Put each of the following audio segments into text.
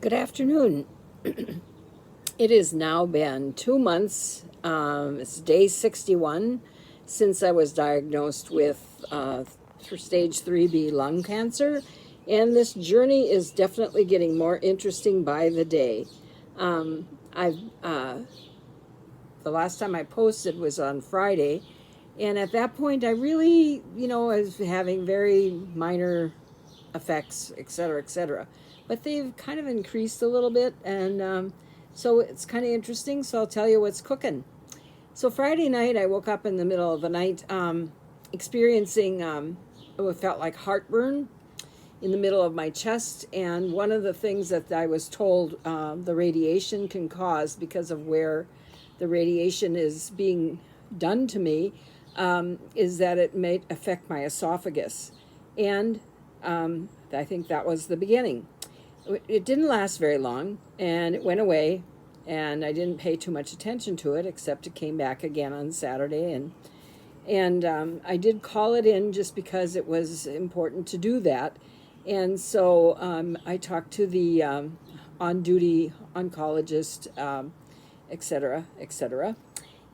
Good afternoon. It has now been 2 months. It's day 61 since I was diagnosed with for stage 3B lung cancer. And this journey is definitely getting more interesting by the day. I've The last time I posted was on Friday, and at that point, I really, was having very minor effects, et cetera, et cetera. But they've kind of increased a little bit, and so it's kind of interesting. So I'll tell you what's cooking. So Friday night, I woke up in the middle of the night experiencing what felt like heartburn in the middle of my chest. And one of the things that I was told the radiation can cause because of where the radiation is being done to me is that it may affect my esophagus. And I think that was the beginning. It didn't last very long, and it went away, and I didn't pay too much attention to it, except it came back again on Saturday, and I did call it in just because it was important to do that. And so I talked to the on-duty oncologist, et cetera, et cetera.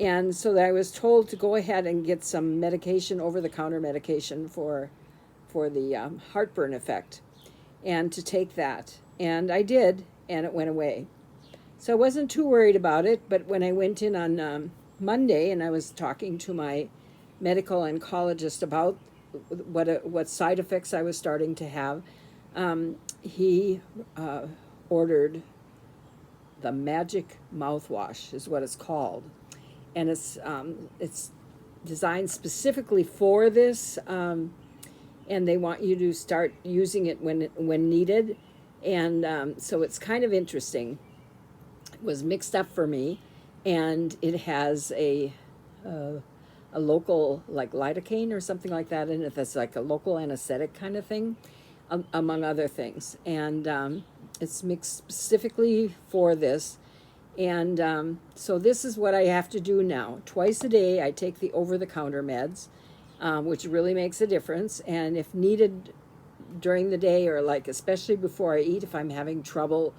And so I was told to go ahead and get some medication, over-the-counter medication for the heartburn effect, and to take that. And I did, and it went away. So I wasn't too worried about it, but when I went in on Monday and I was talking to my medical oncologist about what side effects I was starting to have, he ordered the magic mouthwash, is what it's called. And it's designed specifically for this, and they want you to start using it when needed. And so it's kind of interesting. It was mixed up for me, and it has a local, like, lidocaine or something like that in it. That's like a local anesthetic kind of thing, among other things. And it's mixed specifically for this. And so this is what I have to do now. Twice a day, I take the over-the-counter meds, which really makes a difference. And if needed during the day, or like especially before I eat, if I'm having trouble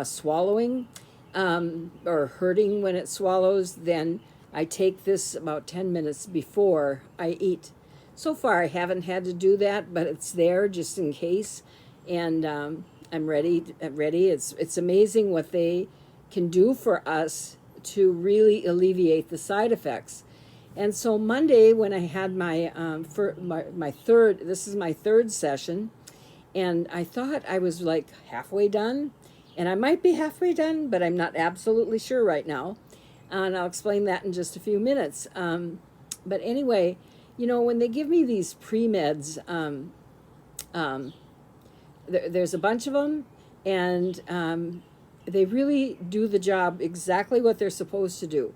swallowing or hurting when it swallows, then I take this about 10 minutes before I eat. So far, I haven't had to do that, but it's there just in case. And I'm ready. It's amazing what they can do for us to really alleviate the side effects. And so Monday, when I had my third, this is my third session, and I thought I was like halfway done, and I might be halfway done, but I'm not absolutely sure right now. And I'll explain that in just a few minutes. But anyway, when they give me these pre-meds, there's a bunch of them, and they really do the job exactly what they're supposed to do.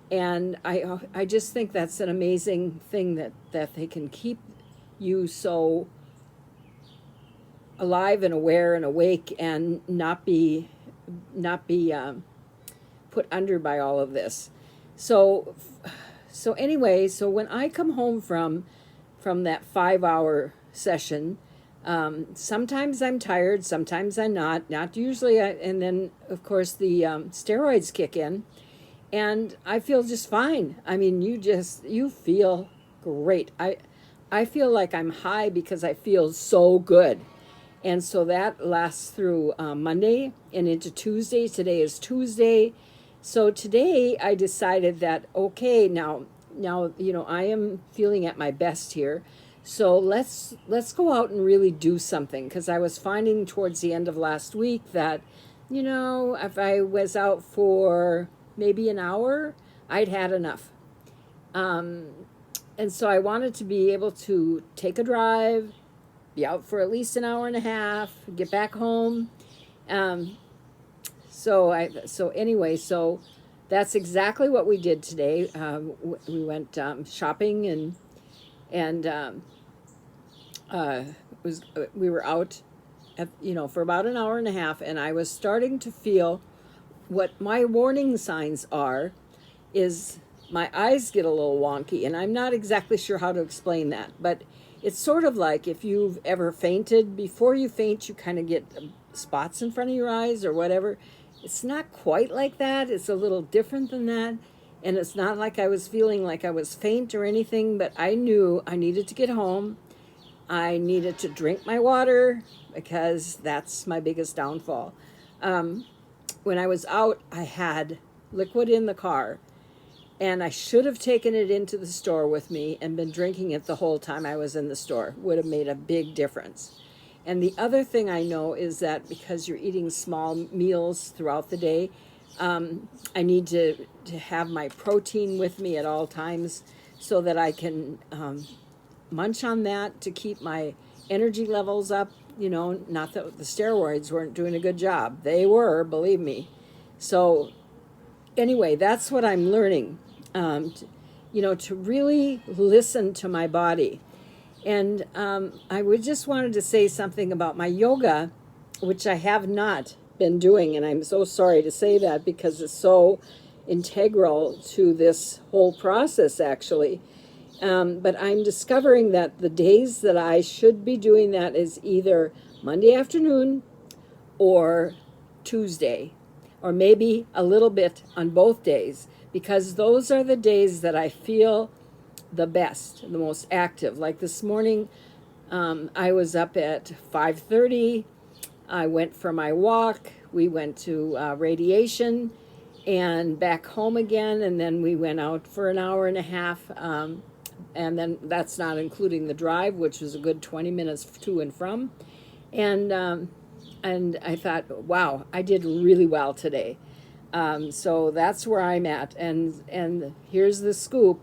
And I just think that's an amazing thing that they can keep you so alive and aware and awake, and not be put under by all of this. So anyway, so when I come home from that 5-hour session, sometimes I'm tired, sometimes I'm not usually. And then of course the steroids kick in, and I feel just fine. I mean, you feel great. I feel like I'm high because I feel so good. And so that lasts through Monday and into Tuesday. Today is Tuesday. So today I decided that, okay, now I am feeling at my best here. So let's go out and really do something, because I was finding towards the end of last week that, if I was out for maybe an hour, I'd had enough. And so I wanted to be able to take a drive, be out for at least an hour and a half, get back home. So that's exactly what we did today. We went shopping, and we were out for about an hour and a half, and I was starting to feel what my warning signs are. Is my eyes get a little wonky, and I'm not exactly sure how to explain that, but it's sort of like if you've ever fainted. Before you faint, you kind of get spots in front of your eyes or whatever. It's not quite like that. It's a little different than that. And it's not like I was feeling like I was faint or anything, but I knew I needed to get home. I needed to drink my water because that's my biggest downfall. When I was out, I had liquid in the car, and I should have taken it into the store with me and been drinking it the whole time I was in the store. Would have made a big difference. And the other thing I know is that because you're eating small meals throughout the day, I need to have my protein with me at all times so that I can munch on that to keep my energy levels up. You know, not that the steroids weren't doing a good job. They were, believe me. So anyway, that's what I'm learning, to really listen to my body. And I would just wanted to say something about my yoga, which I have not been doing. And I'm so sorry to say that because it's so integral to this whole process, actually. But I'm discovering that the days that I should be doing that is either Monday afternoon or Tuesday, or maybe a little bit on both days, because those are the days that I feel the best, the most active. Like this morning, I was up at 5:30. I went for my walk. We went to radiation and back home again, and then we went out for an hour and a half. And then that's not including the drive, which was a good 20 minutes to and from. And I thought, wow, I did really well today. So that's where I'm at. And here's the scoop.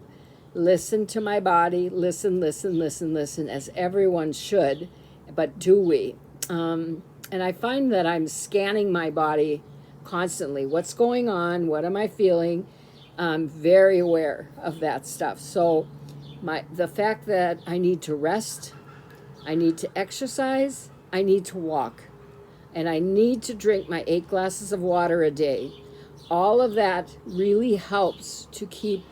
Listen to my body. Listen, as everyone should. But do we? And I find that I'm scanning my body constantly. What's going on? What am I feeling? I'm very aware of that stuff. So the fact that I need to rest, I need to exercise, I need to walk, and I need to drink my 8 glasses of water a day. All of that really helps to keep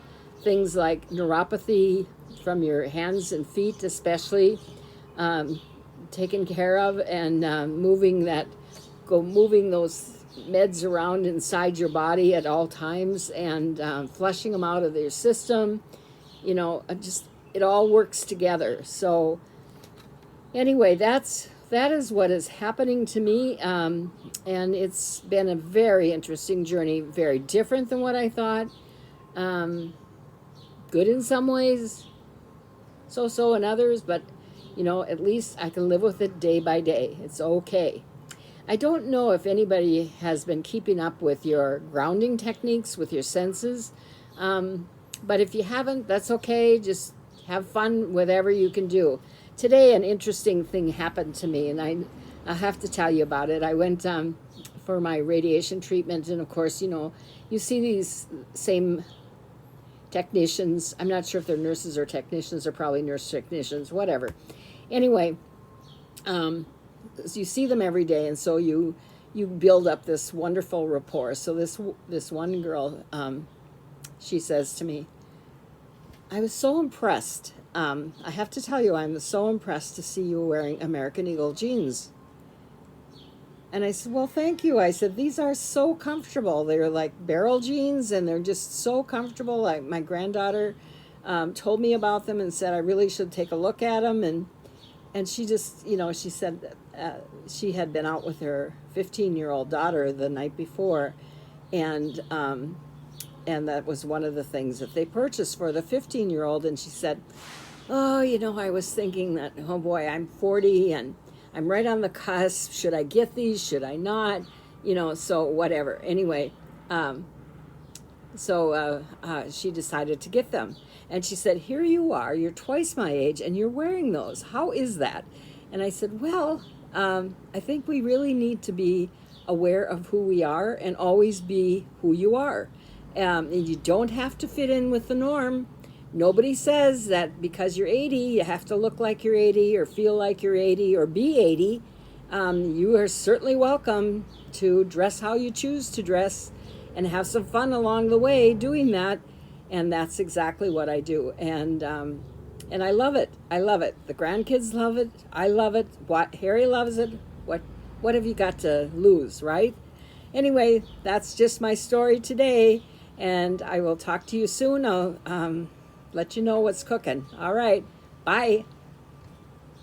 things like neuropathy from your hands and feet especially taken care of, and moving those meds around inside your body at all times, and flushing them out of your system. It all works together. So anyway, that is what is happening to me, and it's been a very interesting journey, very different than what I thought. Good in some ways, so in others, but at least I can live with it day by day. It's okay. I don't know if anybody has been keeping up with your grounding techniques with your senses. But if you haven't, that's okay. Just have fun, whatever you can do. Today, an interesting thing happened to me, and I have to tell you about it. I went for my radiation treatment, and of course, you see these same technicians. I'm not sure if they're nurses or technicians, or probably nurse technicians, whatever. Anyway, you see them every day, and so you build up this wonderful rapport. So this one girl, she says to me, I was so impressed. I have to tell you, I'm so impressed to see you wearing American Eagle jeans. And I said, well, thank you. I said, these are so comfortable. They're like barrel jeans, and they're just so comfortable. Like my granddaughter told me about them and said I really should take a look at them. And she just, she said she had been out with her 15-year-old daughter the night before, and that was one of the things that they purchased for the 15-year-old. And she said, oh, I was thinking that, oh boy, I'm 40 and I'm right on the cusp. Should I get these? Should I not? So whatever. Anyway, she decided to get them. And she said, here you are, you're twice my age, and you're wearing those. How is that? And I said, well, I think we really need to be aware of who we are and always be who you are. And you don't have to fit in with the norm. Nobody says that because you're 80, you have to look like you're 80 or feel like you're 80 or be 80. You are certainly welcome to dress how you choose to dress and have some fun along the way doing that. And that's exactly what I do. And I love it. I love it. The grandkids love it. I love it. Harry loves it. What what have you got to lose, right? Anyway, that's just my story today, and I will talk to you soon. I'll let you know what's cooking. All right, bye.